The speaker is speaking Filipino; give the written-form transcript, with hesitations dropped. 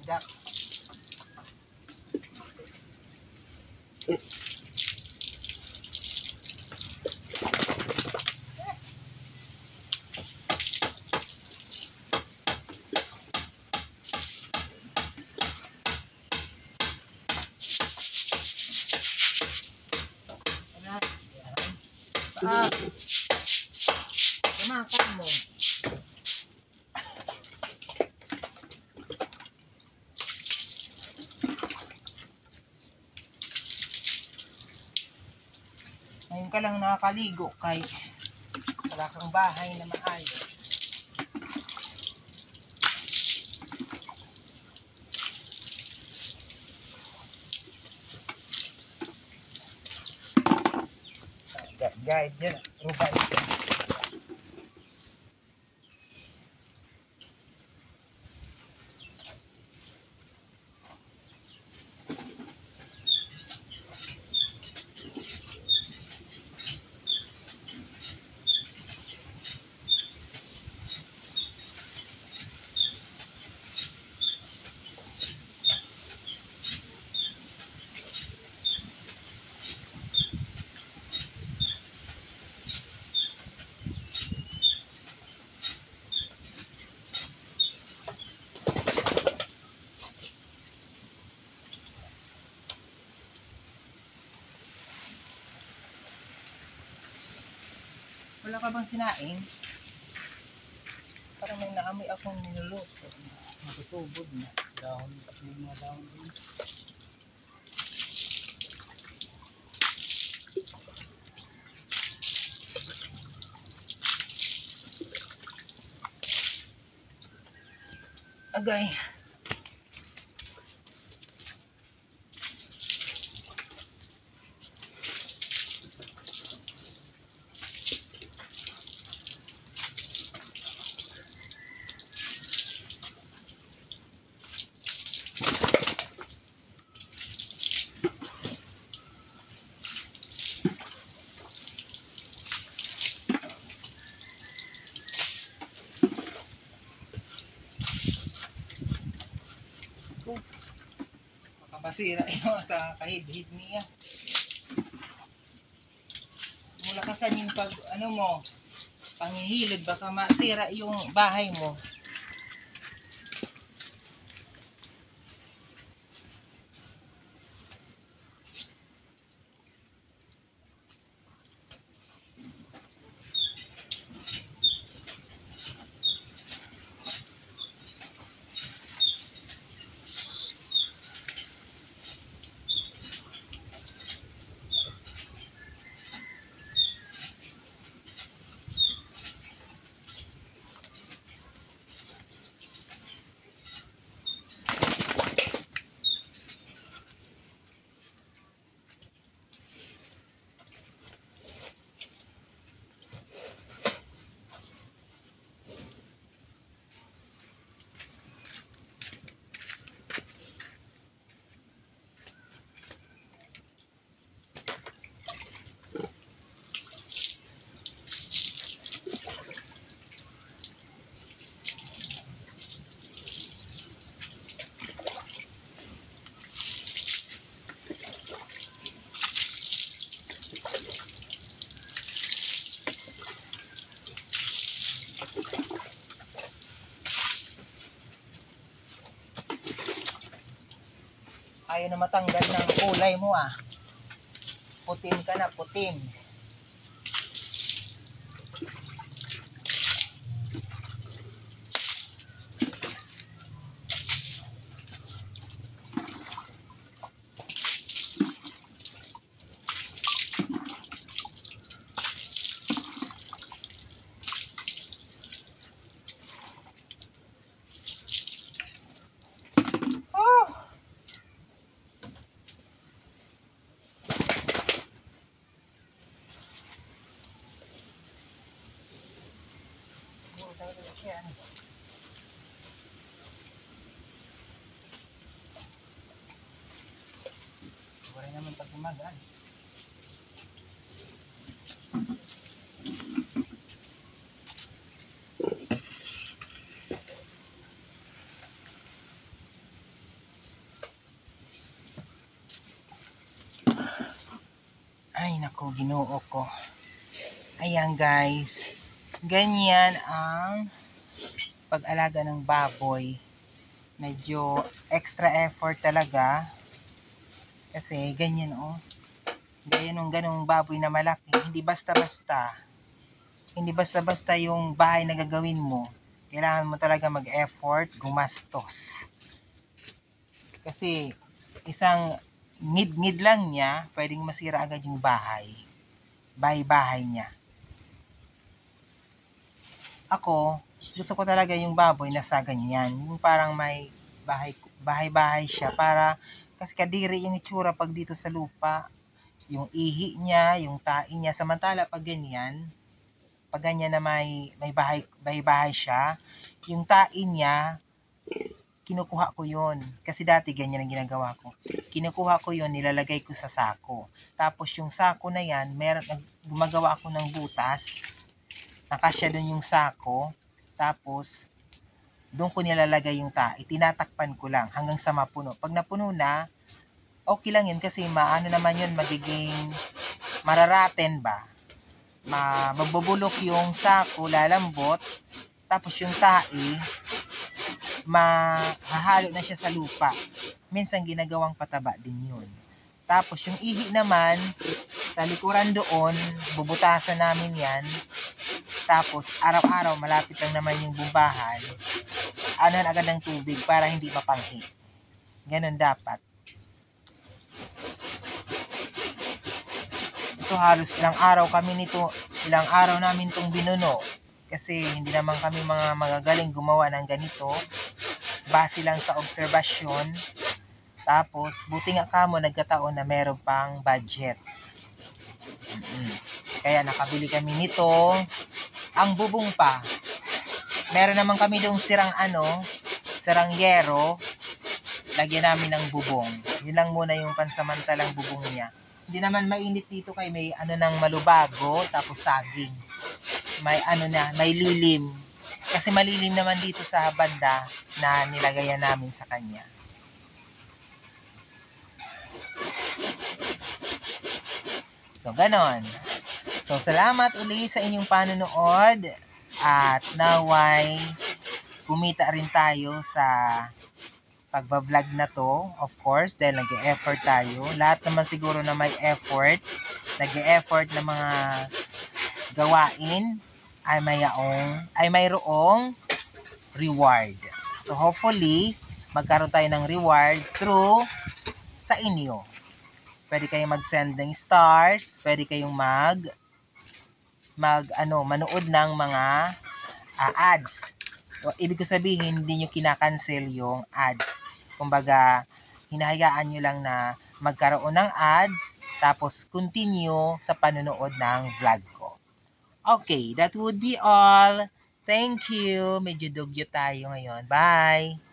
Tidak. Makan mo. Ngayon ka lang nakakaligo kay wala kang bahay na maayos. Guide yan. Rubay. Wala ka bang sinain? Parang may naamoy akong niluluto. Matutubod na. Dahon, yung mga dahon din. Agay. Masira yun sa kahid-hid niya. Mula kasan yung pag ano mo panghihilod, baka masira yung bahay mo. Ayaw na matanggal ng kulay mo ah. Putim ka na, putim. Wala naman pag umagaan. Ay nako, Ginoo ko. Ayan guys, ganyan ang pag-alaga ng baboy. Medyo extra effort talaga. Kasi ganyan Ganyan yung ganong baboy na malaki. Hindi basta-basta. Hindi basta-basta yung bahay na gagawin mo. Kailangan mo talaga mag-effort, gumastos. Kasi isang ngid-ngid lang niya, pwedeng masira agad yung bahay. Bahay-bahay niya. Ako, gusto ko talaga yung baboy na sa ganyan. Yung parang may bahay-bahay siya para kasi kadiri yung itsura pag dito sa lupa. Yung ihi niya, yung tae niya. Samantala pag ganyan na may bahay siya, yung tae niya, kinukuha ko yon. Kasi dati ganyan ang ginagawa ko. Kinukuha ko yon, nilalagay ko sa sako. Tapos yung sako na yan, gumagawa ako ng butas. Nakasya doon yung sako. Tapos, doon ko nilalagay yung tae. Tinatakpan ko lang hanggang sa mapuno. Pag napuno na, okay lang yun kasi maano naman yun, magiging mararaten ba? Magbubulok yung sako, lalambot. Tapos yung tae, mahahalo na siya sa lupa. Minsan ginagawang pataba din yun. Tapos yung ihi naman, sa likuran doon, bubutasan namin yan. Tapos araw-araw, malapit lang naman yung bumbahan, anuhan agad ng tubig para hindi mapanghi. Ganun dapat. Ito halos ilang araw namin itong binuno. Kasi hindi naman kami mga magagaling gumawa ng ganito. Base lang sa obserbasyon. Tapos, buti nga kamo nagkataon na meron pang budget. Kaya nakabili kami nito. Ang bubong pa. Meron naman kami doong sirang yero. Lagyan namin ng bubong. Yun lang muna yung pansamantalang bubong niya. Hindi naman mainit dito kay may ng malubago tapos saging. May lilim. Kasi malilim naman dito sa banda na nilagayan namin sa kanya. So, ganon. So, salamat uli sa inyong panonood at naway kumita rin tayo sa pagbablog na to. Of course, dahil nag-e-effort tayo. Lahat naman siguro na may effort, nag-e-effort na mga gawain ay mayroong reward. So, hopefully, magkaroon tayo ng reward through sa inyo. Pwede kayong mag-send ng stars, pwede kayong manood ng mga ads. O, ibig ko sabihin, hindi nyo kinakancel yung ads. Kumbaga, hinahayaan nyo lang na magkaroon ng ads, tapos continue sa panonood ng vlog ko. Okay, that would be all. Thank you. Medyo dugyo tayo ngayon. Bye!